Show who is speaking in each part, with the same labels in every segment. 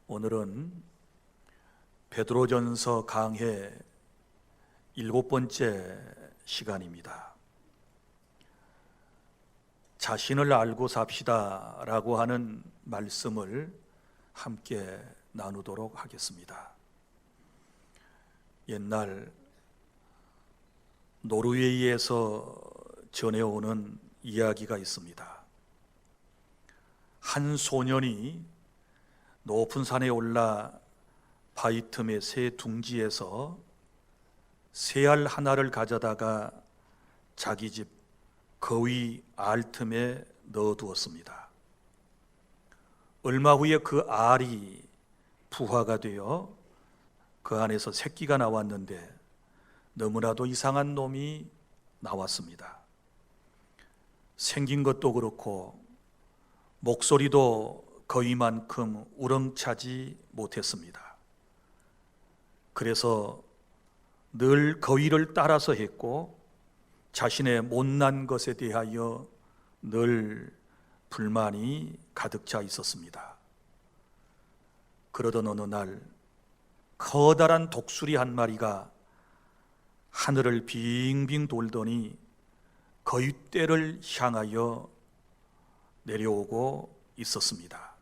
Speaker 1: 오늘은 베드로전서 강해 7번째 시간입니다. 자신을 알고 삽시다 라고 하는 말씀을 함께 나누도록 하겠습니다. 옛날 노르웨이에서 전해오는 이야기가 있습니다. 한 소년이 높은 산에 올라 바위 틈의 새 둥지에서 새알 하나를 가져다가 자기 집 거위 알 틈에 넣어두었습니다. 얼마 후에 그 알이 부화가 되어 그 안에서 새끼가 나왔는데 너무나도 이상한 놈이 나왔습니다. 생긴 것도 그렇고 목소리도 거위만큼 우렁차지 못했습니다. 그래서 늘 거위를 따라서 했고 자신의 못난 것에 대하여 늘 불만이 가득 차 있었습니다. 그러던 어느 날 커다란 독수리 한 마리가 하늘을 빙빙 돌더니 거위떼를 향하여 내려오고 있었습니다.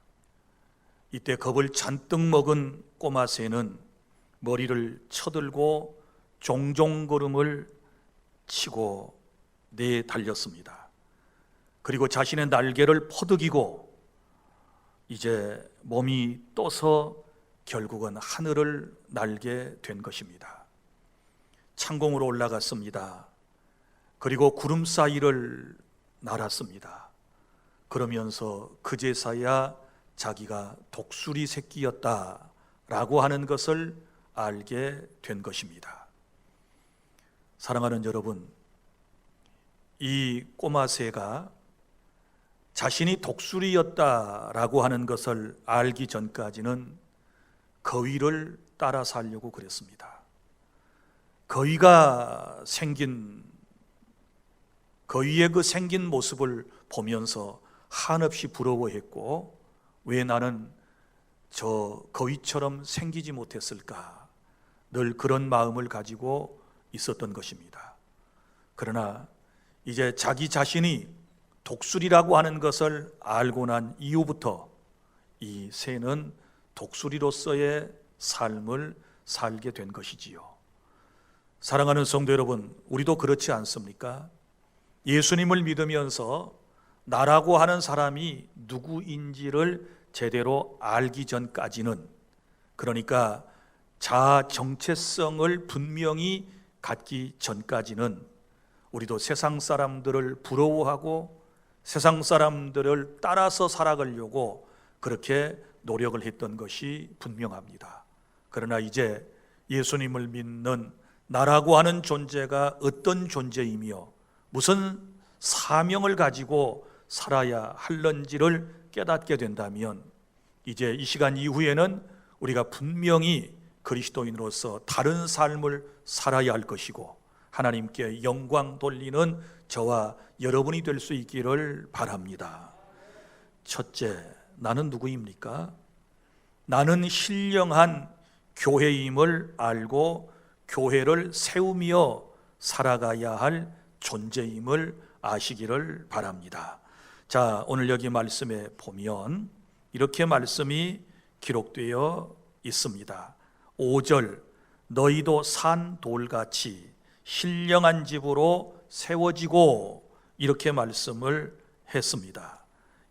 Speaker 1: 이때 겁을 잔뜩 먹은 꼬마 새는 머리를 쳐들고 종종걸음을 치고 내달렸습니다. 그리고 자신의 날개를 퍼득이고 이제 몸이 떠서 결국은 하늘을 날게 된 것입니다. 창공으로 올라갔습니다. 그리고 구름 사이를 날았습니다. 그러면서 그제서야 자기가 독수리 새끼였다라고 하는 것을 알게 된 것입니다. 사랑하는 여러분, 이 꼬마 새가 자신이 독수리였다라고 하는 것을 알기 전까지는 거위를 따라 살려고 그랬습니다. 거위의 그 생긴 모습을 보면서 한없이 부러워했고, 왜 나는 저 거위처럼 생기지 못했을까? 늘 그런 마음을 가지고 있었던 것입니다. 그러나 이제 자기 자신이 독수리라고 하는 것을 알고 난 이후부터 이 새는 독수리로서의 삶을 살게 된 것이지요. 사랑하는 성도 여러분, 우리도 그렇지 않습니까? 예수님을 믿으면서 나라고 하는 사람이 누구인지를 제대로 알기 전까지는, 그러니까 자아 정체성을 분명히 갖기 전까지는 우리도 세상 사람들을 부러워하고 세상 사람들을 따라서 살아가려고 그렇게 노력을 했던 것이 분명합니다. 그러나 이제 예수님을 믿는 나라고 하는 존재가 어떤 존재이며 무슨 사명을 가지고 살아야 할는지를 깨닫게 된다면 이제 이 시간 이후에는 우리가 분명히 그리스도인으로서 다른 삶을 살아야 할 것이고 하나님께 영광 돌리는 저와 여러분이 될 수 있기를 바랍니다. 첫째, 나는 누구입니까? 나는 신령한 교회임을 알고 교회를 세우며 살아가야 할 존재임을 아시기를 바랍니다. 자, 오늘 여기 말씀에 보면 이렇게 말씀이 기록되어 있습니다. 5절, 너희도 산 돌같이 신령한 집으로 세워지고, 이렇게 말씀을 했습니다.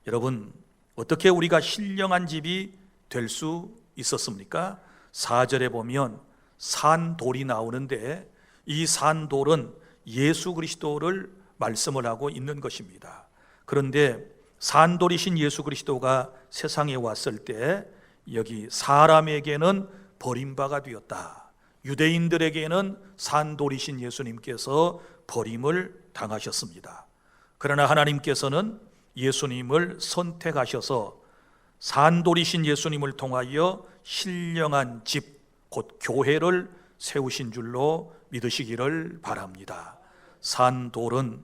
Speaker 1: 여러분, 어떻게 우리가 신령한 집이 될 수 있었습니까? 4절에 보면 산돌이 나오는데 이 산돌은 예수 그리스도를 말씀을 하고 있는 것입니다. 그런데 산돌이신 예수 그리스도가 세상에 왔을 때 여기 사람에게는 버림바가 되었다. 유대인들에게는 산돌이신 예수님께서 버림을 당하셨습니다. 그러나 하나님께서는 예수님을 선택하셔서 산돌이신 예수님을 통하여 신령한 집, 곧 교회를 세우신 줄로 믿으시기를 바랍니다. 산돌은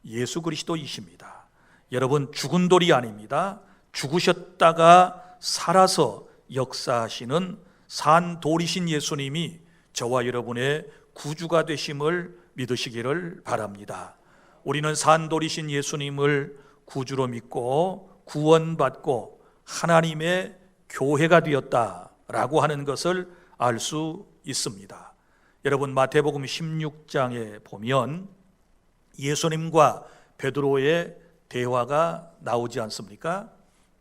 Speaker 1: 예수 그리스도이십니다. 여러분, 죽은 돌이 아닙니다. 죽으셨다가 살아서 역사하시는 산돌이신 예수님이 저와 여러분의 구주가 되심을 믿으시기를 바랍니다. 우리는 산돌이신 예수님을 구주로 믿고 구원받고 하나님의 교회가 되었다라고 하는 것을 알 수 있습니다. 여러분, 마태복음 16장에 보면 예수님과 베드로의 대화가 나오지 않습니까?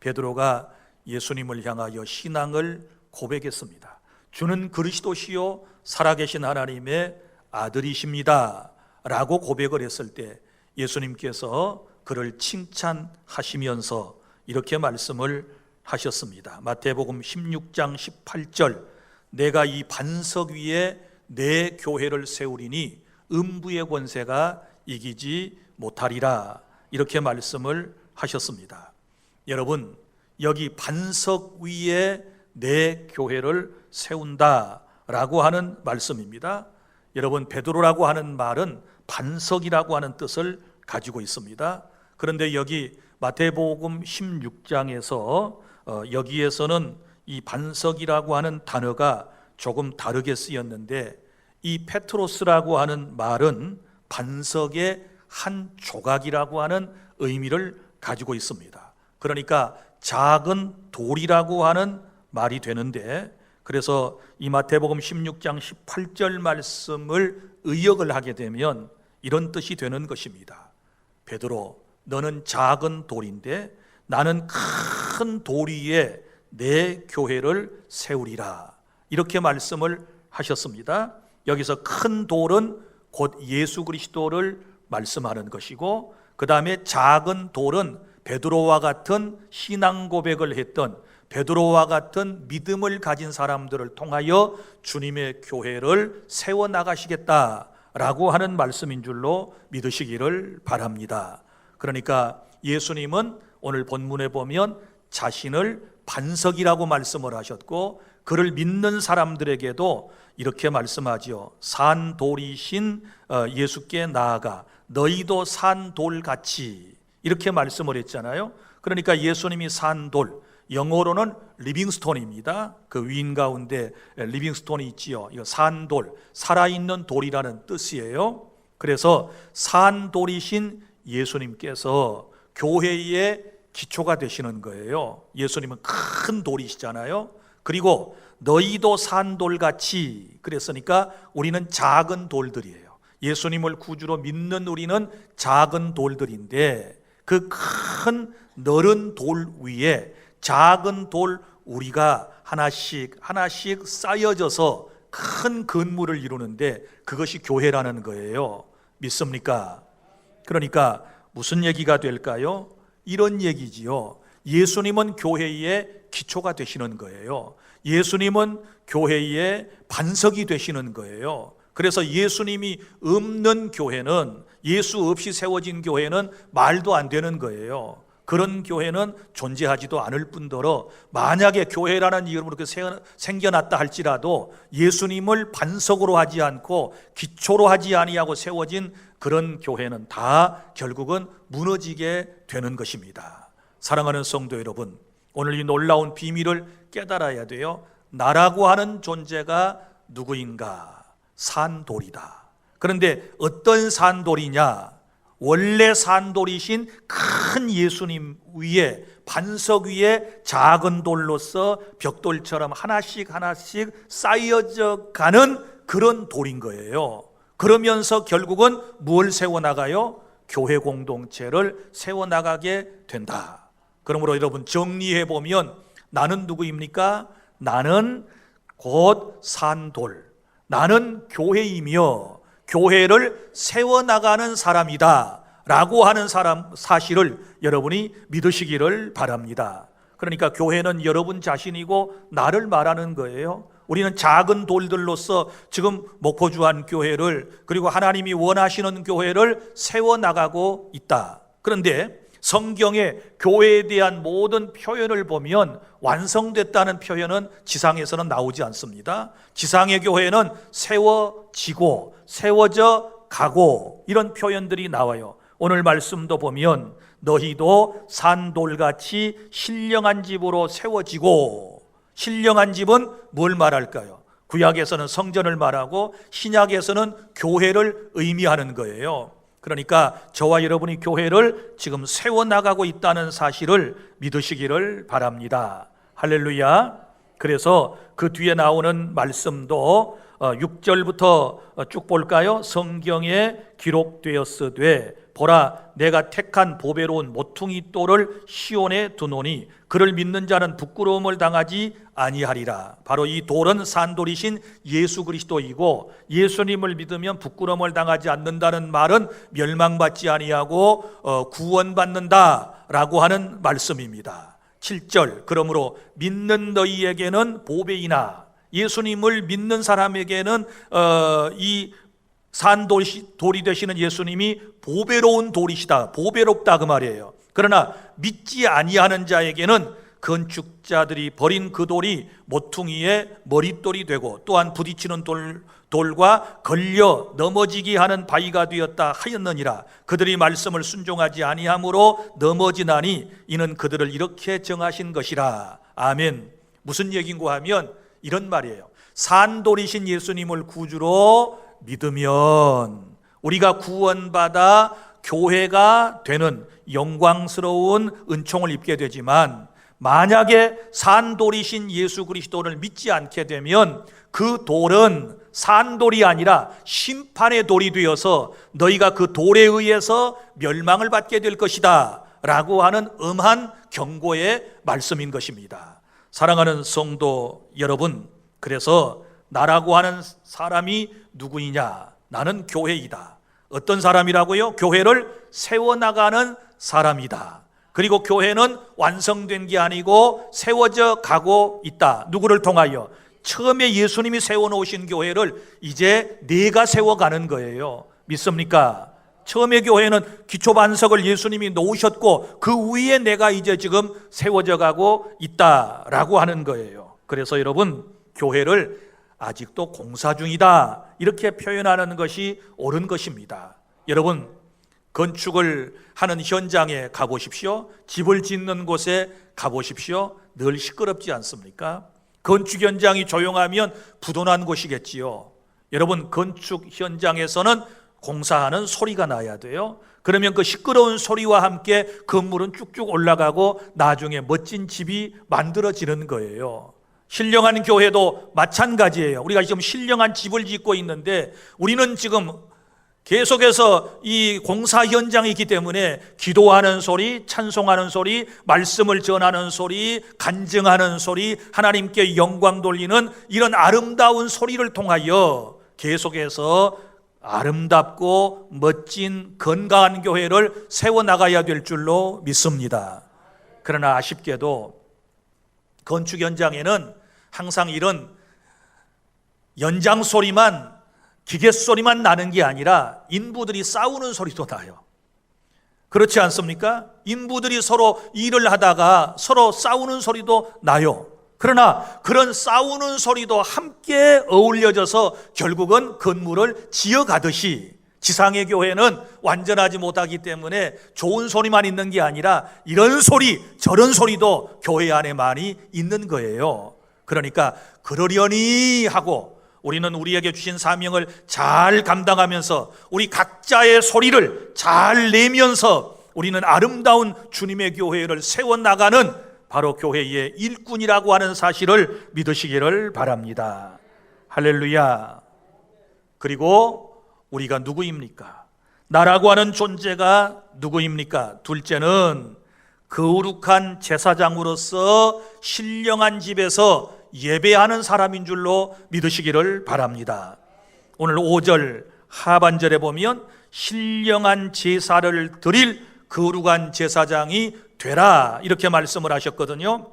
Speaker 1: 베드로가 예수님을 향하여 신앙을 고백했습니다. 주는 그리스도시요 살아계신 하나님의 아들이십니다 라고 고백을 했을 때 예수님께서 그를 칭찬하시면서 이렇게 말씀을 하셨습니다. 마태복음 16장 18절, 내가 이 반석 위에 내 교회를 세우리니 음부의 권세가 이기지 못하리라, 이렇게 말씀을 하셨습니다. 여러분, 여기 반석 위에 내 교회를 세운다라고 하는 말씀입니다. 여러분, 베드로라고 하는 말은 반석이라고 하는 뜻을 가지고 있습니다. 그런데 여기 마태복음 16장에서 여기에서는 이 반석이라고 하는 단어가 조금 다르게 쓰였는데, 이 페트로스라고 하는 말은 반석의 한 조각이라고 하는 의미를 가지고 있습니다. 그러니까 작은 돌이라고 하는 말이 되는데, 그래서 이 마태복음 16장 18절 말씀을 의역을 하게 되면 이런 뜻이 되는 것입니다. 베드로, 너는 작은 돌인데 나는 큰 돌 위에 내 교회를 세우리라, 이렇게 말씀을 하셨습니다. 여기서 큰 돌은 곧 예수 그리스도를 말씀하는 것이고, 그 다음에 작은 돌은 베드로와 같은 신앙 고백을 했던, 베드로와 같은 믿음을 가진 사람들을 통하여 주님의 교회를 세워나가시겠다라고 하는 말씀인 줄로 믿으시기를 바랍니다. 그러니까 예수님은 오늘 본문에 보면 자신을 반석이라고 말씀을 하셨고, 그를 믿는 사람들에게도 이렇게 말씀하지요. 산돌이신 예수께 나아가 너희도 산돌같이, 이렇게 말씀을 했잖아요. 그러니까 예수님이 산돌, 영어로는 리빙스톤입니다. 그 위인 가운데 리빙스톤이 있지요. 이거 산돌, 살아있는 돌이라는 뜻이에요. 그래서 산돌이신 예수님께서 교회의 기초가 되시는 거예요. 예수님은 큰 돌이시잖아요. 그리고 너희도 산돌같이, 그랬으니까 우리는 작은 돌들이에요. 예수님을 구주로 믿는 우리는 작은 돌들인데, 그 큰 넓은 돌 위에 작은 돌 우리가 하나씩 하나씩 쌓여져서 큰 건물을 이루는데 그것이 교회라는 거예요. 믿습니까? 그러니까 무슨 얘기가 될까요? 이런 얘기지요. 예수님은 교회의 기초가 되시는 거예요. 예수님은 교회의 반석이 되시는 거예요. 그래서 예수님이 없는 교회는, 예수 없이 세워진 교회는 말도 안 되는 거예요. 그런 교회는 존재하지도 않을 뿐더러, 만약에 교회라는 이름으로 생겨났다 할지라도 예수님을 반석으로 하지 않고 기초로 하지 아니하고 세워진 그런 교회는 다 결국은 무너지게 되는 것입니다. 사랑하는 성도 여러분, 오늘 이 놀라운 비밀을 깨달아야 돼요. 나라고 하는 존재가 누구인가? 산돌이다. 그런데 어떤 산돌이냐? 원래 산돌이신 큰 예수님 위에, 반석 위에 작은 돌로서 벽돌처럼 하나씩 하나씩 쌓여져 가는 그런 돌인 거예요. 그러면서 결국은 무엇을 세워나가요? 교회 공동체를 세워나가게 된다. 그러므로 여러분, 정리해보면 나는 누구입니까? 나는 곧 산돌, 나는 교회이며 교회를 세워나가는 사람이다 라고 하는 사실을 여러분이 믿으시기를 바랍니다. 그러니까 교회는 여러분 자신이고 나를 말하는 거예요. 우리는 작은 돌들로서 지금 목포주한 교회를, 그리고 하나님이 원하시는 교회를 세워나가고 있다. 그런데 성경의 교회에 대한 모든 표현을 보면 완성됐다는 표현은 지상에서는 나오지 않습니다. 지상의 교회는 세워지고 세워져 가고 이런 표현들이 나와요. 오늘 말씀도 보면 너희도 산돌같이 신령한 집으로 세워지고, 신령한 집은 뭘 말할까요? 구약에서는 성전을 말하고 신약에서는 교회를 의미하는 거예요. 그러니까 저와 여러분이 교회를 지금 세워나가고 있다는 사실을 믿으시기를 바랍니다. 할렐루야. 그래서 그 뒤에 나오는 말씀도 6절부터 쭉 볼까요? 성경에 기록되었으되 보라, 내가 택한 보배로운 모퉁이 돌을 시온에 두노니 그를 믿는 자는 부끄러움을 당하지 아니하리라. 바로 이 돌은 산돌이신 예수 그리스도이고, 예수님을 믿으면 부끄러움을 당하지 않는다는 말은 멸망받지 아니하고 구원받는다라고 하는 말씀입니다. 7절, 그러므로 믿는 너희에게는 보배이나, 예수님을 믿는 사람에게는 이 산돌이 되시는 예수님이 보배로운 돌이시다, 보배롭다 그 말이에요. 그러나 믿지 아니하는 자에게는 건축자들이 버린 그 돌이 모퉁이의 머릿돌이 되고 또한 부딪히는 돌과 걸려 넘어지게 하는 바위가 되었다 하였느니라. 그들이 말씀을 순종하지 아니함으로 넘어지나니 이는 그들을 이렇게 정하신 것이라. 아멘. 무슨 얘기인가 하면 이런 말이에요. 산돌이신 예수님을 구주로 믿으면 우리가 구원받아 교회가 되는 영광스러운 은총을 입게 되지만, 만약에 산돌이신 예수 그리스도를 믿지 않게 되면 그 돌은 산돌이 아니라 심판의 돌이 되어서 너희가 그 돌에 의해서 멸망을 받게 될 것이다 라고 하는 엄한 경고의 말씀인 것입니다. 사랑하는 성도 여러분, 그래서 나라고 하는 사람이 누구이냐? 나는 교회이다. 어떤 사람이라고요? 교회를 세워나가는 사람이다. 그리고 교회는 완성된 게 아니고 세워져 가고 있다. 누구를 통하여? 처음에 예수님이 세워놓으신 교회를 이제 내가 세워가는 거예요. 믿습니까? 처음에 교회는 기초반석을 예수님이 놓으셨고 그 위에 내가 이제 지금 세워져 가고 있다라고 하는 거예요. 그래서 여러분, 교회를 아직도 공사 중이다 이렇게 표현하는 것이 옳은 것입니다. 여러분, 건축을 하는 현장에 가보십시오. 집을 짓는 곳에 가보십시오. 늘 시끄럽지 않습니까? 건축 현장이 조용하면 부도난 곳이겠지요. 여러분, 건축 현장에서는 공사하는 소리가 나야 돼요. 그러면 그 시끄러운 소리와 함께 건물은 쭉쭉 올라가고 나중에 멋진 집이 만들어지는 거예요. 신령한 교회도 마찬가지예요. 우리가 지금 신령한 집을 짓고 있는데 우리는 지금 계속해서 이 공사 현장이 있기 때문에 기도하는 소리, 찬송하는 소리, 말씀을 전하는 소리, 간증하는 소리, 하나님께 영광 돌리는 이런 아름다운 소리를 통하여 계속해서 아름답고 멋진 건강한 교회를 세워나가야 될 줄로 믿습니다. 그러나 아쉽게도 건축 현장에는 항상 이런 연장 소리만, 기계 소리만 나는 게 아니라 인부들이 싸우는 소리도 나요. 그렇지 않습니까? 인부들이 서로 일을 하다가 서로 싸우는 소리도 나요. 그러나 그런 싸우는 소리도 함께 어울려져서 결국은 건물을 지어가듯이 지상의 교회는 완전하지 못하기 때문에 좋은 소리만 있는 게 아니라 이런 소리 저런 소리도 교회 안에 많이 있는 거예요. 그러니까 그러려니 하고 우리는 우리에게 주신 사명을 잘 감당하면서 우리 각자의 소리를 잘 내면서 우리는 아름다운 주님의 교회를 세워나가는 바로 교회의 일꾼이라고 하는 사실을 믿으시기를 바랍니다. 할렐루야. 그리고 우리가 누구입니까? 나라고 하는 존재가 누구입니까? 둘째는 거룩한 제사장으로서 신령한 집에서 예배하는 사람인 줄로 믿으시기를 바랍니다. 오늘 5절 하반절에 보면 신령한 제사를 드릴 거룩한 제사장이 되라 이렇게 말씀을 하셨거든요.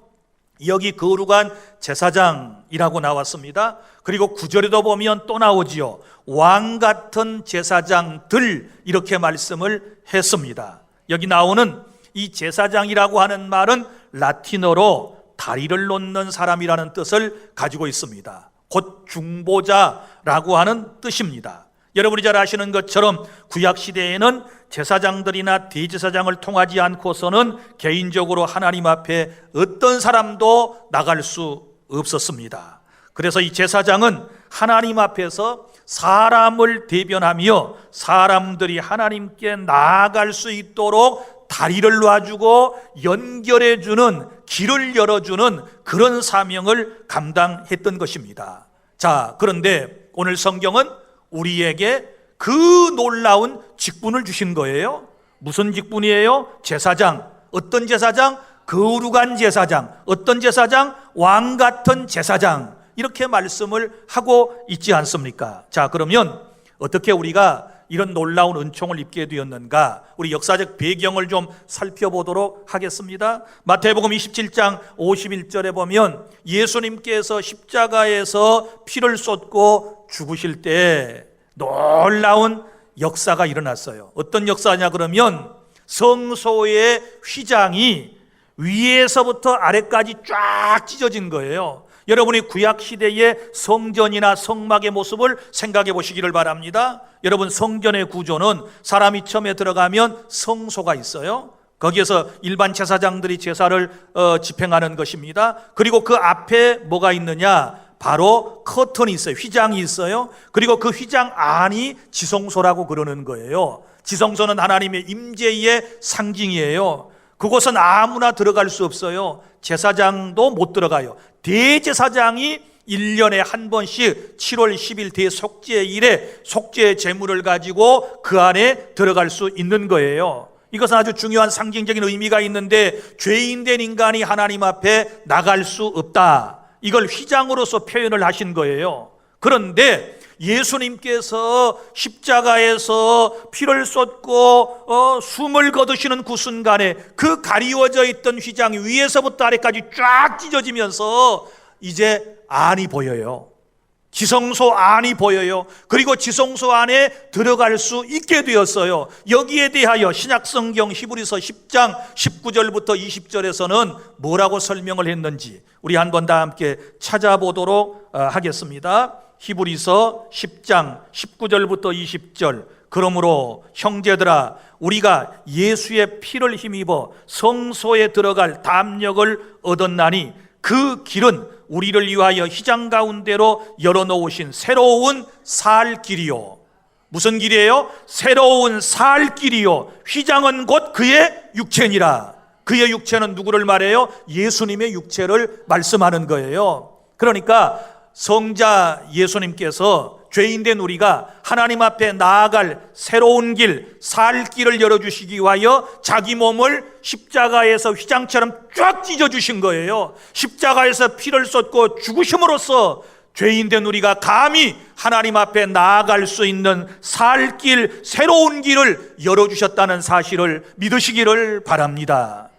Speaker 1: 여기 거룩한 제사장이라고 나왔습니다. 그리고 9절에도 보면 또 나오지요. 왕 같은 제사장들 이렇게 말씀을 했습니다. 여기 나오는 이 제사장이라고 하는 말은 라틴어로 다리를 놓는 사람이라는 뜻을 가지고 있습니다. 곧 중보자라고 하는 뜻입니다. 여러분이 잘 아시는 것처럼 구약시대에는 제사장들이나 대제사장을 통하지 않고서는 개인적으로 하나님 앞에 어떤 사람도 나갈 수 없었습니다. 그래서 이 제사장은 하나님 앞에서 사람을 대변하며 사람들이 하나님께 나아갈 수 있도록 다리를 놔주고 연결해주는, 길을 열어주는 그런 사명을 감당했던 것입니다. 자, 그런데 오늘 성경은 우리에게 그 놀라운 직분을 주신 거예요. 무슨 직분이에요? 제사장. 어떤 제사장? 거룩한 제사장. 어떤 제사장? 왕 같은 제사장. 이렇게 말씀을 하고 있지 않습니까? 자, 그러면 어떻게 우리가 이런 놀라운 은총을 입게 되었는가? 우리 역사적 배경을 좀 살펴보도록 하겠습니다. 마태복음 27장 51절에 보면 예수님께서 십자가에서 피를 쏟고 죽으실 때 놀라운 역사가 일어났어요. 어떤 역사냐 그러면 성소의 휘장이 위에서부터 아래까지 쫙 찢어진 거예요. 여러분이 구약 시대의 성전이나 성막의 모습을 생각해 보시기를 바랍니다. 여러분, 성전의 구조는 사람이 처음에 들어가면 성소가 있어요. 거기에서 일반 제사장들이 제사를 집행하는 것입니다. 그리고 그 앞에 뭐가 있느냐? 바로 커튼이 있어요. 휘장이 있어요. 그리고 그 휘장 안이 지성소라고 그러는 거예요. 지성소는 하나님의 임재의 상징이에요. 그곳은 아무나 들어갈 수 없어요. 제사장도 못 들어가요. 대제사장이 1년에 한 번씩 7월 10일 대속죄일에 속죄 제물을 가지고 그 안에 들어갈 수 있는 거예요. 이것은 아주 중요한 상징적인 의미가 있는데, 죄인된 인간이 하나님 앞에 나갈 수 없다, 이걸 휘장으로서 표현을 하신 거예요. 그런데 예수님께서 십자가에서 피를 쏟고 숨을 거두시는 그 순간에 그 가리워져 있던 휘장이 위에서부터 아래까지 쫙 찢어지면서 이제 안이 보여요. 지성소 안이 보여요. 그리고 지성소 안에 들어갈 수 있게 되었어요. 여기에 대하여 신약성경 히브리서 10장 19절부터 20절에서는 뭐라고 설명을 했는지 우리 한번 다 함께 찾아보도록 하겠습니다. 히브리서 10장 19절부터 20절. 그러므로 형제들아, 우리가 예수의 피를 힘입어 성소에 들어갈 담력을 얻었나니 그 길은 우리를 위하여 휘장 가운데로 열어놓으신 새로운 살 길이요. 무슨 길이에요? 새로운 살 길이요. 휘장은 곧 그의 육체니라. 그의 육체는 누구를 말해요? 예수님의 육체를 말씀하는 거예요. 그러니까 성자 예수님께서 죄인된 우리가 하나님 앞에 나아갈 새로운 길, 살 길을 열어주시기 위하여 자기 몸을 십자가에서 휘장처럼 쫙 찢어주신 거예요. 십자가에서 피를 쏟고 죽으심으로써 죄인된 우리가 감히 하나님 앞에 나아갈 수 있는 살 길, 새로운 길을 열어주셨다는 사실을 믿으시기를 바랍니다.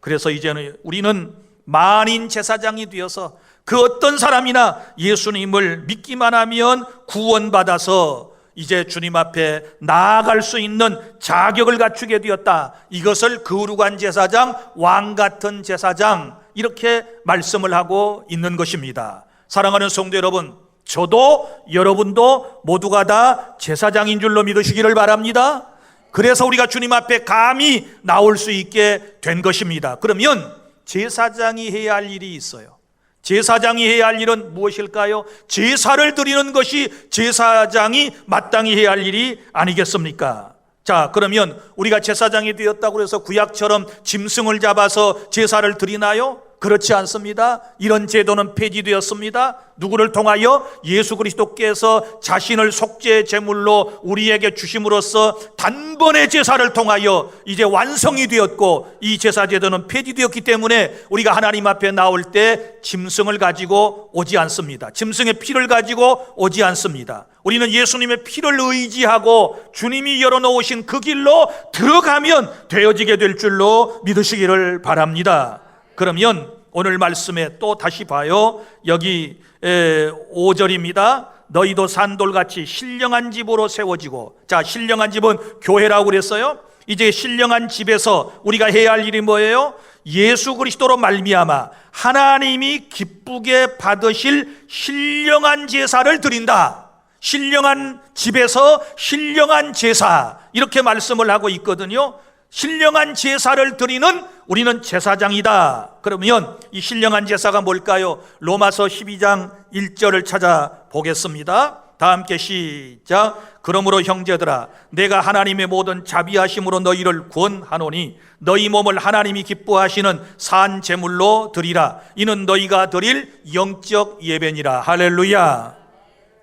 Speaker 1: 그래서 이제는 우리는 만인 제사장이 되어서 그 어떤 사람이나 예수님을 믿기만 하면 구원받아서 이제 주님 앞에 나아갈 수 있는 자격을 갖추게 되었다. 이것을 거룩한 제사장, 왕 같은 제사장, 이렇게 말씀을 하고 있는 것입니다. 사랑하는 성도 여러분, 저도 여러분도 모두가 다 제사장인 줄로 믿으시기를 바랍니다. 그래서 우리가 주님 앞에 감히 나올 수 있게 된 것입니다. 그러면 제사장이 해야 할 일이 있어요. 제사장이 해야 할 일은 무엇일까요? 제사를 드리는 것이 제사장이 마땅히 해야 할 일이 아니겠습니까? 자, 그러면 우리가 제사장이 되었다고 해서 구약처럼 짐승을 잡아서 제사를 드리나요? 그렇지 않습니다. 이런 제도는 폐지되었습니다. 누구를 통하여? 예수 그리스도께서 자신을 속죄 제물로 우리에게 주심으로써 단번의 제사를 통하여 이제 완성이 되었고, 이 제사 제도는 폐지되었기 때문에 우리가 하나님 앞에 나올 때 짐승을 가지고 오지 않습니다. 짐승의 피를 가지고 오지 않습니다. 우리는 예수님의 피를 의지하고 주님이 열어놓으신 그 길로 들어가면 되어지게 될 줄로 믿으시기를 바랍니다. 그러면 오늘 말씀에 또 다시 봐요. 여기 5절입니다. 너희도 산돌같이 신령한 집으로 세워지고, 자, 신령한 집은 교회라고 그랬어요. 이제 신령한 집에서 우리가 해야 할 일이 뭐예요? 예수 그리스도로 말미암아 하나님이 기쁘게 받으실 신령한 제사를 드린다. 신령한 집에서 신령한 제사, 이렇게 말씀을 하고 있거든요. 신령한 제사를 드리는 우리는 제사장이다. 그러면 이 신령한 제사가 뭘까요? 로마서 12장 1절을 찾아보겠습니다. 다 함께 시작. 그러므로 형제들아, 내가 하나님의 모든 자비하심으로 너희를 구원하노니 너희 몸을 하나님이 기뻐하시는 산 제물로 드리라. 이는 너희가 드릴 영적 예배니라. 할렐루야.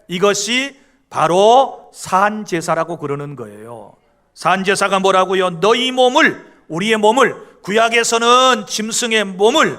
Speaker 1: 이것이 바로 산 제사라고 그러는 거예요. 산 제사가 뭐라고요? 너희 몸을, 우리의 몸을, 구약에서는 짐승의 몸을,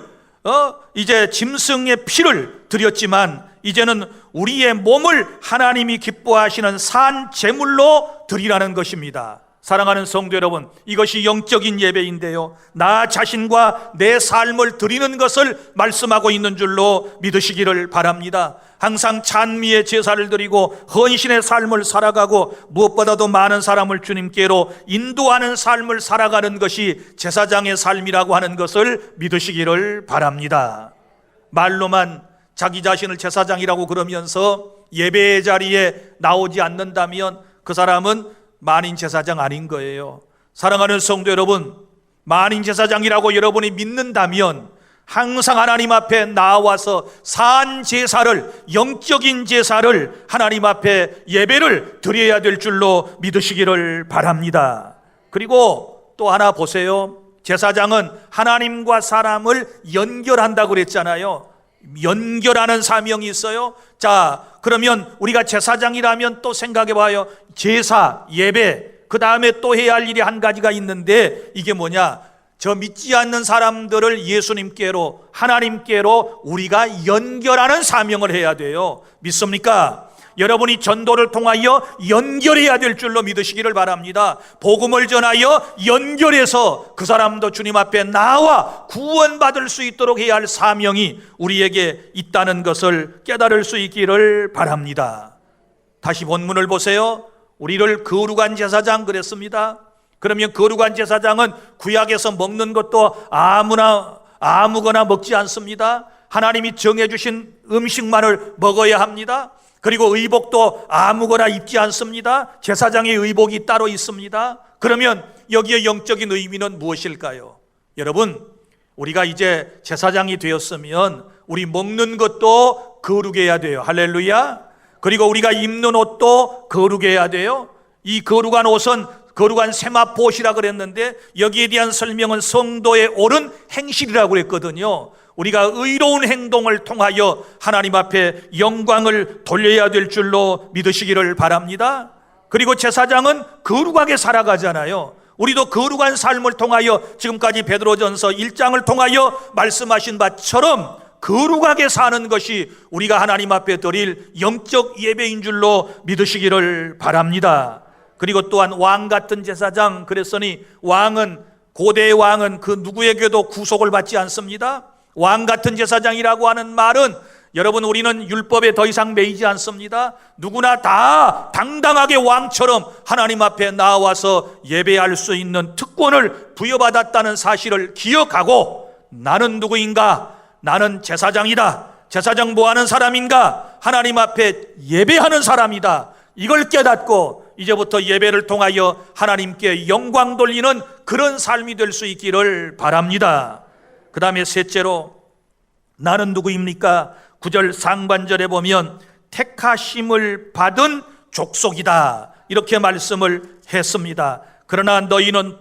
Speaker 1: 이제 짐승의 피를 드렸지만 이제는 우리의 몸을 하나님이 기뻐하시는 산 제물로 드리라는 것입니다. 사랑하는 성도 여러분, 이것이 영적인 예배인데요, 나 자신과 내 삶을 드리는 것을 말씀하고 있는 줄로 믿으시기를 바랍니다. 항상 찬미의 제사를 드리고 헌신의 삶을 살아가고 무엇보다도 많은 사람을 주님께로 인도하는 삶을 살아가는 것이 제사장의 삶이라고 하는 것을 믿으시기를 바랍니다. 말로만 자기 자신을 제사장이라고 그러면서 예배의 자리에 나오지 않는다면 그 사람은 만인 제사장 아닌 거예요. 사랑하는 성도 여러분, 만인 제사장이라고 여러분이 믿는다면 항상 하나님 앞에 나와서 산 제사를, 영적인 제사를 하나님 앞에 예배를 드려야 될 줄로 믿으시기를 바랍니다. 그리고 또 하나 보세요. 제사장은 하나님과 사람을 연결한다고 그랬잖아요. 연결하는 사명이 있어요. 자, 그러면 우리가 제사장이라면 또 생각해 봐요. 제사, 예배, 그 다음에 또 해야 할 일이 한 가지가 있는데 이게 뭐냐? 저 믿지 않는 사람들을 예수님께로, 하나님께로 우리가 연결하는 사명을 해야 돼요. 믿습니까? 여러분이 전도를 통하여 연결해야 될 줄로 믿으시기를 바랍니다. 복음을 전하여 연결해서 그 사람도 주님 앞에 나와 구원받을 수 있도록 해야 할 사명이 우리에게 있다는 것을 깨달을 수 있기를 바랍니다. 다시 본문을 보세요. 우리를 거룩한 제사장 그랬습니다. 그러면 거룩한 제사장은 구약에서 먹는 것도 아무거나 먹지 않습니다. 하나님이 정해주신 음식만을 먹어야 합니다. 그리고 의복도 아무거나 입지 않습니다. 제사장의 의복이 따로 있습니다. 그러면 여기에 영적인 의미는 무엇일까요? 여러분, 우리가 이제 제사장이 되었으면 우리 먹는 것도 거룩해야 돼요. 할렐루야. 그리고 우리가 입는 옷도 거룩해야 돼요. 이 거룩한 옷은 거룩한 세마포옷이라 그랬는데 여기에 대한 설명은 성도의 옳은 행실이라고 그랬거든요. 우리가 의로운 행동을 통하여 하나님 앞에 영광을 돌려야 될 줄로 믿으시기를 바랍니다. 그리고 제사장은 거룩하게 살아가잖아요. 우리도 거룩한 삶을 통하여 지금까지 베드로전서 1장을 통하여 말씀하신 바처럼 거룩하게 사는 것이 우리가 하나님 앞에 드릴 영적 예배인 줄로 믿으시기를 바랍니다. 그리고 또한 왕 같은 제사장 그랬으니 왕은, 고대의 왕은 그 누구에게도 구속을 받지 않습니다. 왕 같은 제사장이라고 하는 말은 여러분, 우리는 율법에 더 이상 매이지 않습니다. 누구나 다 당당하게 왕처럼 하나님 앞에 나와서 예배할 수 있는 특권을 부여받았다는 사실을 기억하고, 나는 누구인가? 나는 제사장이다. 제사장 뭐 하는 사람인가? 하나님 앞에 예배하는 사람이다. 이걸 깨닫고 이제부터 예배를 통하여 하나님께 영광 돌리는 그런 삶이 될 수 있기를 바랍니다. 그 다음에 셋째로, 나는 누구입니까? 9절 상반절에 보면 택하심을 받은 족속이다, 이렇게 말씀을 했습니다. 그러나 너희는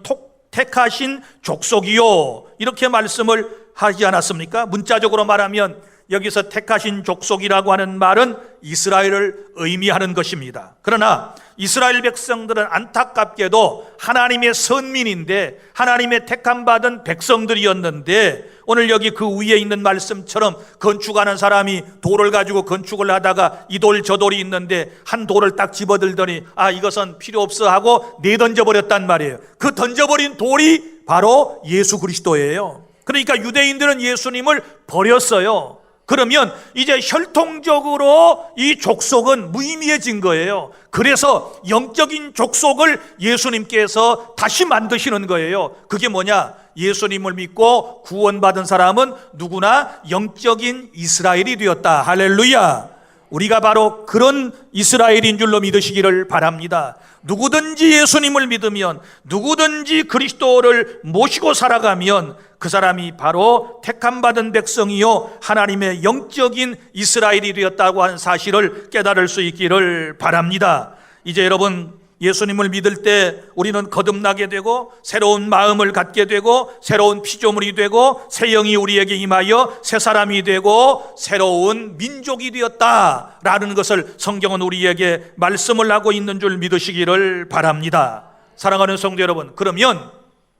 Speaker 1: 택하신 족속이요, 이렇게 말씀을 하지 않았습니까? 문자적으로 말하면 여기서 택하신 족속이라고 하는 말은 이스라엘을 의미하는 것입니다. 그러나 이스라엘 백성들은 안타깝게도 하나님의 선민인데, 하나님의 택함받은 백성들이었는데, 오늘 여기 그 위에 있는 말씀처럼 건축하는 사람이 돌을 가지고 건축을 하다가 이 돌 저 돌이 있는데 한 돌을 딱 집어들더니 이것은 필요 없어 하고 내던져버렸단 말이에요. 그 던져버린 돌이 바로 예수 그리스도예요. 그러니까 유대인들은 예수님을 버렸어요. 그러면 이제 혈통적으로 이 족속은 무의미해진 거예요. 그래서 영적인 족속을 예수님께서 다시 만드시는 거예요. 그게 뭐냐? 예수님을 믿고 구원받은 사람은 누구나 영적인 이스라엘이 되었다. 할렐루야. 우리가 바로 그런 이스라엘인 줄로 믿으시기를 바랍니다. 누구든지 예수님을 믿으면, 누구든지 그리스도를 모시고 살아가면 그 사람이 바로 택함받은 백성이요 하나님의 영적인 이스라엘이 되었다고 하는 사실을 깨달을 수 있기를 바랍니다. 이제 여러분, 예수님을 믿을 때 우리는 거듭나게 되고 새로운 마음을 갖게 되고 새로운 피조물이 되고 새 영이 우리에게 임하여 새 사람이 되고 새로운 민족이 되었다라는 것을 성경은 우리에게 말씀을 하고 있는 줄 믿으시기를 바랍니다. 사랑하는 성도 여러분, 그러면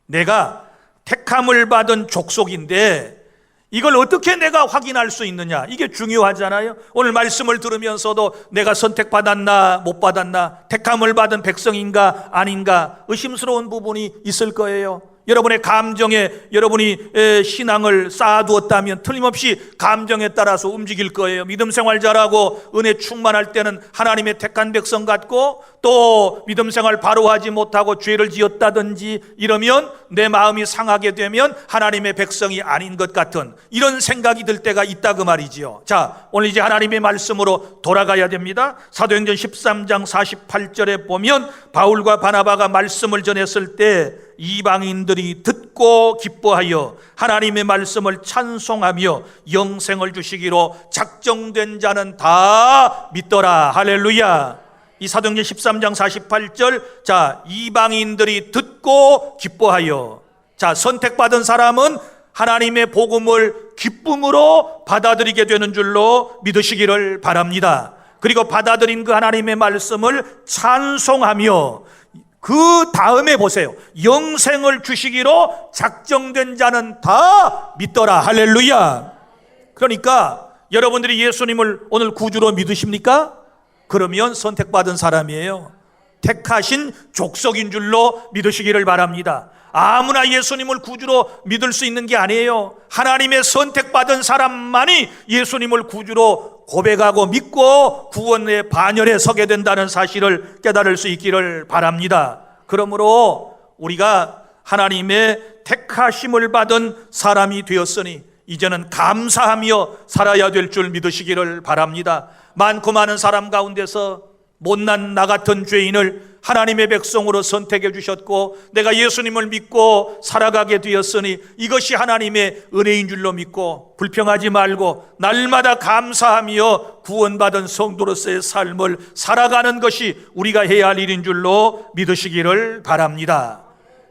Speaker 1: 내가 택함을 받은 족속인데 이걸 어떻게 내가 확인할 수 있느냐? 이게 중요하잖아요. 오늘 말씀을 들으면서도 내가 선택받았나 못 받았나, 택함을 받은 백성인가 아닌가 의심스러운 부분이 있을 거예요. 여러분의 감정에 여러분이 신앙을 쌓아두었다면 틀림없이 감정에 따라서 움직일 거예요. 믿음 생활 잘하고 은혜 충만할 때는 하나님의 택한 백성 같고, 또 믿음 생활 바로 하지 못하고 죄를 지었다든지 이러면 내 마음이 상하게 되면 하나님의 백성이 아닌 것 같은 이런 생각이 들 때가 있다 그 말이지요. 자, 오늘 이제 하나님의 말씀으로 돌아가야 됩니다. 사도행전 13장 48절에 보면 바울과 바나바가 말씀을 전했을 때 이방인들이 듣고 기뻐하여 하나님의 말씀을 찬송하며 영생을 주시기로 작정된 자는 다 믿더라. 할렐루야. 이 사도행전 13장 48절, 자, 이방인들이 듣고 기뻐하여. 자, 선택받은 사람은 하나님의 복음을 기쁨으로 받아들이게 되는 줄로 믿으시기를 바랍니다. 그리고 받아들인 그 하나님의 말씀을 찬송하며, 그 다음에 보세요. 영생을 주시기로 작정된 자는 다 믿더라. 할렐루야. 그러니까 여러분들이 예수님을 오늘 구주로 믿으십니까? 그러면 선택받은 사람이에요. 택하신 족속인 줄로 믿으시기를 바랍니다. 아무나 예수님을 구주로 믿을 수 있는 게 아니에요. 하나님의 선택받은 사람만이 예수님을 구주로 고백하고 믿고 구원의 반열에 서게 된다는 사실을 깨달을 수 있기를 바랍니다. 그러므로 우리가 하나님의 택하심을 받은 사람이 되었으니 이제는 감사하며 살아야 될 줄 믿으시기를 바랍니다. 많고 많은 사람 가운데서 못난 나 같은 죄인을 하나님의 백성으로 선택해 주셨고 내가 예수님을 믿고 살아가게 되었으니 이것이 하나님의 은혜인 줄로 믿고 불평하지 말고 날마다 감사하며 구원받은 성도로서의 삶을 살아가는 것이 우리가 해야 할 일인 줄로 믿으시기를 바랍니다.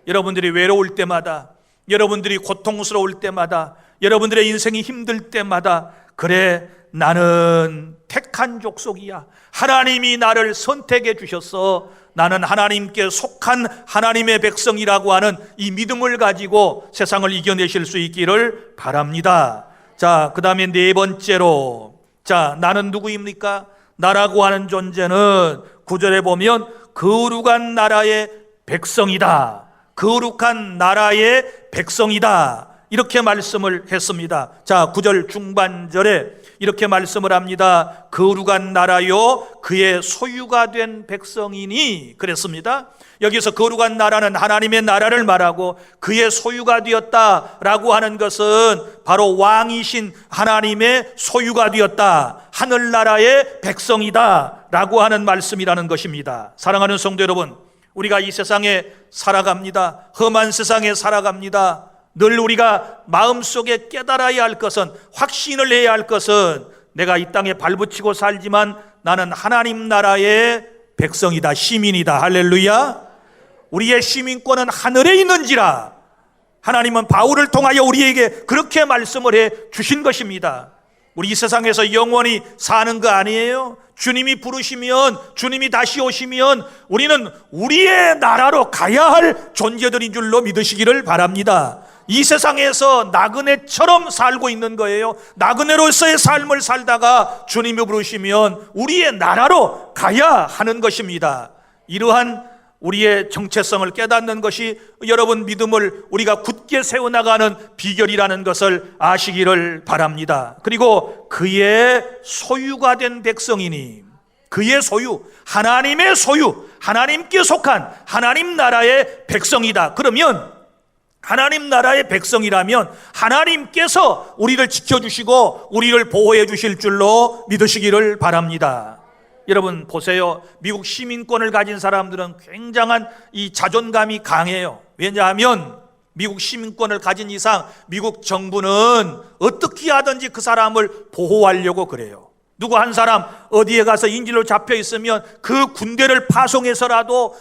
Speaker 1: 여러분들이 외로울 때마다, 여러분들이 고통스러울 때마다, 여러분들의 인생이 힘들 때마다, 그래 나는 택한 족속이야, 하나님이 나를 선택해 주셔서 나는 하나님께 속한 하나님의 백성이라고 하는 이 믿음을 가지고 세상을 이겨내실 수 있기를 바랍니다. 자, 그 다음에 네 번째로, 자, 나는 누구입니까? 나라고 하는 존재는 9절에 보면 거룩한 나라의 백성이다, 거룩한 나라의 백성이다, 이렇게 말씀을 했습니다. 자, 9절 중반절에 이렇게 말씀을 합니다. 거룩한 나라요 그의 소유가 된 백성이니 그랬습니다. 여기서 거룩한 나라는 하나님의 나라를 말하고 그의 소유가 되었다라고 하는 것은 바로 왕이신 하나님의 소유가 되었다, 하늘나라의 백성이다 라고 하는 말씀이라는 것입니다. 사랑하는 성도 여러분, 우리가 이 세상에 살아갑니다. 험한 세상에 살아갑니다. 늘 우리가 마음속에 깨달아야 할 것은, 확신을 해야 할 것은, 내가 이 땅에 발붙이고 살지만 나는 하나님 나라의 백성이다, 시민이다. 할렐루야. 우리의 시민권은 하늘에 있는지라. 하나님은 바울을 통하여 우리에게 그렇게 말씀을 해 주신 것입니다. 우리 이 세상에서 영원히 사는 거 아니에요. 주님이 부르시면, 주님이 다시 오시면 우리는 우리의 나라로 가야 할 존재들인 줄로 믿으시기를 바랍니다. 이 세상에서 나그네처럼 살고 있는 거예요. 나그네로서의 삶을 살다가 주님이 부르시면 우리의 나라로 가야 하는 것입니다. 이러한 우리의 정체성을 깨닫는 것이 여러분 믿음을 우리가 굳게 세워나가는 비결이라는 것을 아시기를 바랍니다. 그리고 그의 소유가 된 백성이니, 그의 소유, 하나님의 소유, 하나님께 속한 하나님 나라의 백성이다. 그러면 하나님 나라의 백성이라면 하나님께서 우리를 지켜주시고 우리를 보호해 주실 줄로 믿으시기를 바랍니다. 여러분 보세요. 미국 시민권을 가진 사람들은 굉장한 이 자존감이 강해요. 왜냐하면 미국 시민권을 가진 이상 미국 정부는 어떻게 하든지 그 사람을 보호하려고 그래요. 누구 한 사람 어디에 가서 인질로 잡혀 있으면 그 군대를 파송해서라도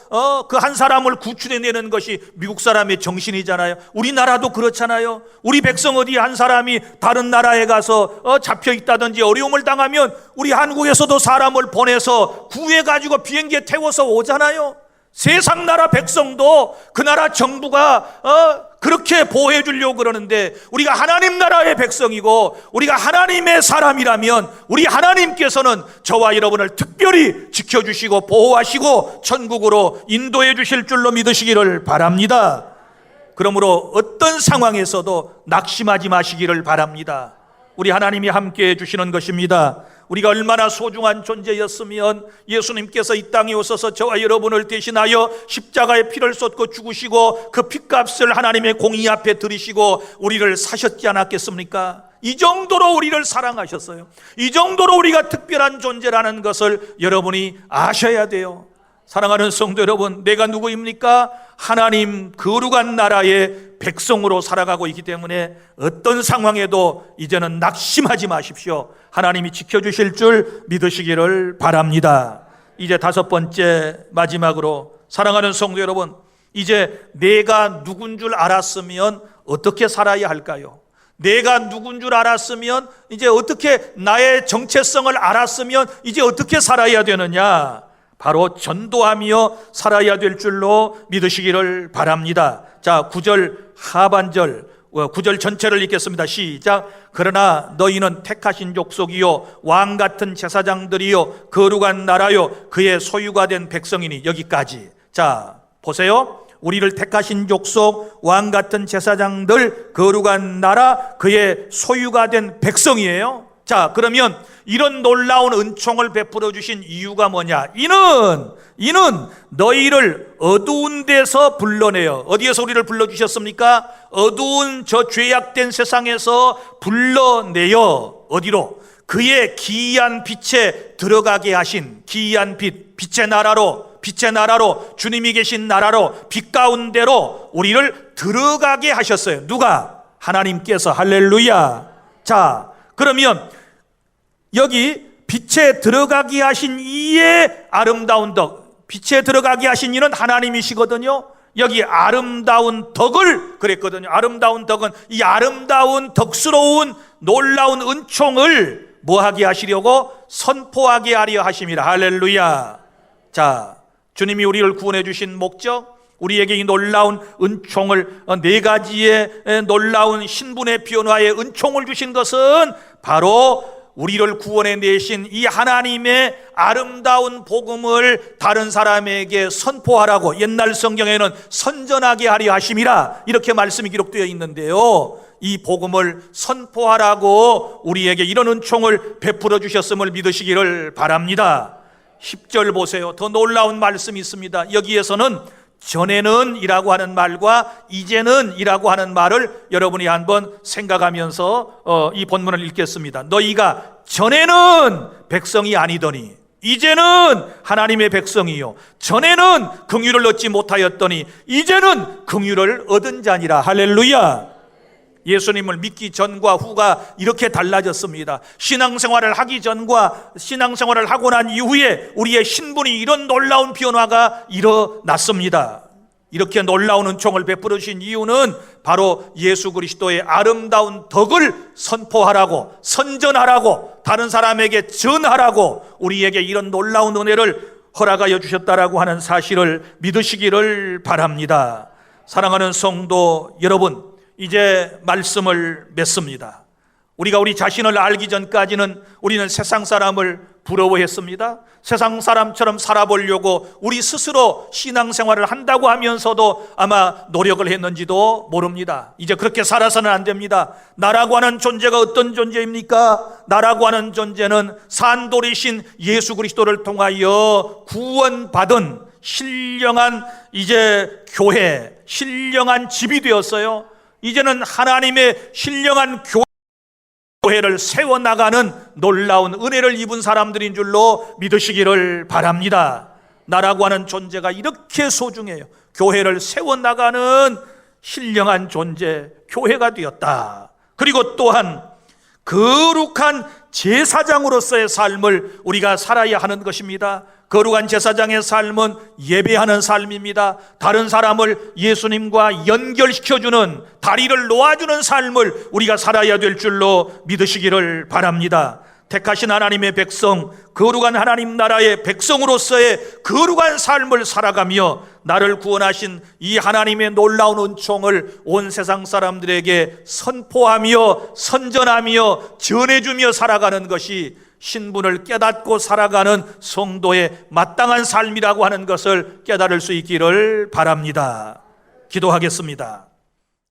Speaker 1: 그 한 사람을 구출해내는 것이 미국 사람의 정신이잖아요. 우리나라도 그렇잖아요. 우리 백성 어디 한 사람이 다른 나라에 가서 잡혀 있다든지 어려움을 당하면 우리 한국에서도 사람을 보내서 구해가지고 비행기에 태워서 오잖아요. 세상 나라 백성도 그 나라 정부가 그렇게 보호해 주려고 그러는데, 우리가 하나님 나라의 백성이고 우리가 하나님의 사람이라면 우리 하나님께서는 저와 여러분을 특별히 지켜주시고 보호하시고 천국으로 인도해 주실 줄로 믿으시기를 바랍니다. 그러므로 어떤 상황에서도 낙심하지 마시기를 바랍니다. 우리 하나님이 함께해 주시는 것입니다. 우리가 얼마나 소중한 존재였으면 예수님께서 이 땅에 오셔서 저와 여러분을 대신하여 십자가의 피를 쏟고 죽으시고 그 핏값을 하나님의 공의 앞에 들이시고 우리를 사셨지 않았겠습니까? 이 정도로 우리를 사랑하셨어요. 이 정도로 우리가 특별한 존재라는 것을 여러분이 아셔야 돼요. 사랑하는 성도 여러분, 내가 누구입니까? 하나님 거룩한 나라의 백성으로 살아가고 있기 때문에 어떤 상황에도 이제는 낙심하지 마십시오. 하나님이 지켜주실 줄 믿으시기를 바랍니다. 이제 다섯 번째, 마지막으로 사랑하는 성도 여러분, 이제 내가 누군 줄 알았으면 어떻게 살아야 할까요? 내가 누군 줄 알았으면 이제 어떻게, 나의 정체성을 알았으면 이제 어떻게 살아야 되느냐? 바로 전도하며 살아야 될 줄로 믿으시기를 바랍니다. 자, 9절 하반절, 9절 전체를 읽겠습니다. 시작. 그러나 너희는 택하신 족속이요 왕 같은 제사장들이요 거룩한 나라요 그의 소유가 된 백성이니. 여기까지. 자, 보세요. 우리를 택하신 족속, 왕 같은 제사장들, 거룩한 나라, 그의 소유가 된 백성이에요. 자, 그러면 이런 놀라운 은총을 베풀어 주신 이유가 뭐냐? 이는 너희를 어두운 데서 불러내어, 어디에서 우리를 불러주셨습니까? 어두운 저 죄악된 세상에서 불러내어 어디로? 그의 기이한 빛에 들어가게 하신, 기이한 빛, 빛의 나라로, 주님이 계신 나라로, 빛 가운데로 우리를 들어가게 하셨어요. 누가? 하나님께서. 할렐루야. 자, 그러면 여기 빛에 들어가게 하신 이의 아름다운 덕, 빛에 들어가게 하신 이는 하나님이시거든요. 여기 아름다운 덕을 그랬거든요. 아름다운 덕은 이 아름다운 덕스러운 놀라운 은총을 뭐하게 하시려고? 선포하게 하려 하심이라. 할렐루야. 자, 주님이 우리를 구원해 주신 목적, 우리에게 이 놀라운 은총을, 네 가지의 놀라운 신분의 변화의 은총을 주신 것은 바로 우리를 구원해 내신 이 하나님의 아름다운 복음을 다른 사람에게 선포하라고, 옛날 성경에는 선전하게 하려 하심이라 이렇게 말씀이 기록되어 있는데요, 이 복음을 선포하라고 우리에게 이런 은총을 베풀어 주셨음을 믿으시기를 바랍니다. 10절 보세요. 더 놀라운 말씀이 있습니다. 여기에서는 전에는 이라고 하는 말과 이제는 이라고 하는 말을 여러분이 한번 생각하면서 이 본문을 읽겠습니다. 너희가 전에는 백성이 아니더니 이제는 하나님의 백성이요, 전에는 긍휼을 얻지 못하였더니 이제는 긍휼을 얻은 자니라. 할렐루야. 예수님을 믿기 전과 후가 이렇게 달라졌습니다. 신앙생활을 하기 전과 신앙생활을 하고 난 이후에 우리의 신분이 이런 놀라운 변화가 일어났습니다. 이렇게 놀라운 은총을 베풀어 주신 이유는 바로 예수 그리스도의 아름다운 덕을 선포하라고, 선전하라고, 다른 사람에게 전하라고 우리에게 이런 놀라운 은혜를 허락하여 주셨다라고 하는 사실을 믿으시기를 바랍니다. 사랑하는 성도 여러분, 이제 말씀을 맺습니다. 우리가 우리 자신을 알기 전까지는 우리는 세상 사람을 부러워했습니다. 세상 사람처럼 살아보려고 우리 스스로 신앙생활을 한다고 하면서도 아마 노력을 했는지도 모릅니다. 이제 그렇게 살아서는 안 됩니다. 나라고 하는 존재가 어떤 존재입니까? 나라고 하는 존재는 산돌이신 예수 그리스도를 통하여 구원받은 신령한 이제 교회, 신령한 집이 되었어요. 이제는 하나님의 신령한 교회를 세워나가는 놀라운 은혜를 입은 사람들인 줄로 믿으시기를 바랍니다. 나라고 하는 존재가 이렇게 소중해요. 교회를 세워나가는 신령한 존재, 교회가 되었다. 그리고 또한 거룩한 제사장으로서의 삶을 우리가 살아야 하는 것입니다. 거룩한 제사장의 삶은 예배하는 삶입니다. 다른 사람을 예수님과 연결시켜주는, 다리를 놓아주는 삶을 우리가 살아야 될 줄로 믿으시기를 바랍니다. 택하신 하나님의 백성, 거룩한 하나님 나라의 백성으로서의 거룩한 삶을 살아가며 나를 구원하신 이 하나님의 놀라운 은총을 온 세상 사람들에게 선포하며 선전하며 전해주며 살아가는 것이 신분을 깨닫고 살아가는 성도의 마땅한 삶이라고 하는 것을 깨달을 수 있기를 바랍니다. 기도하겠습니다.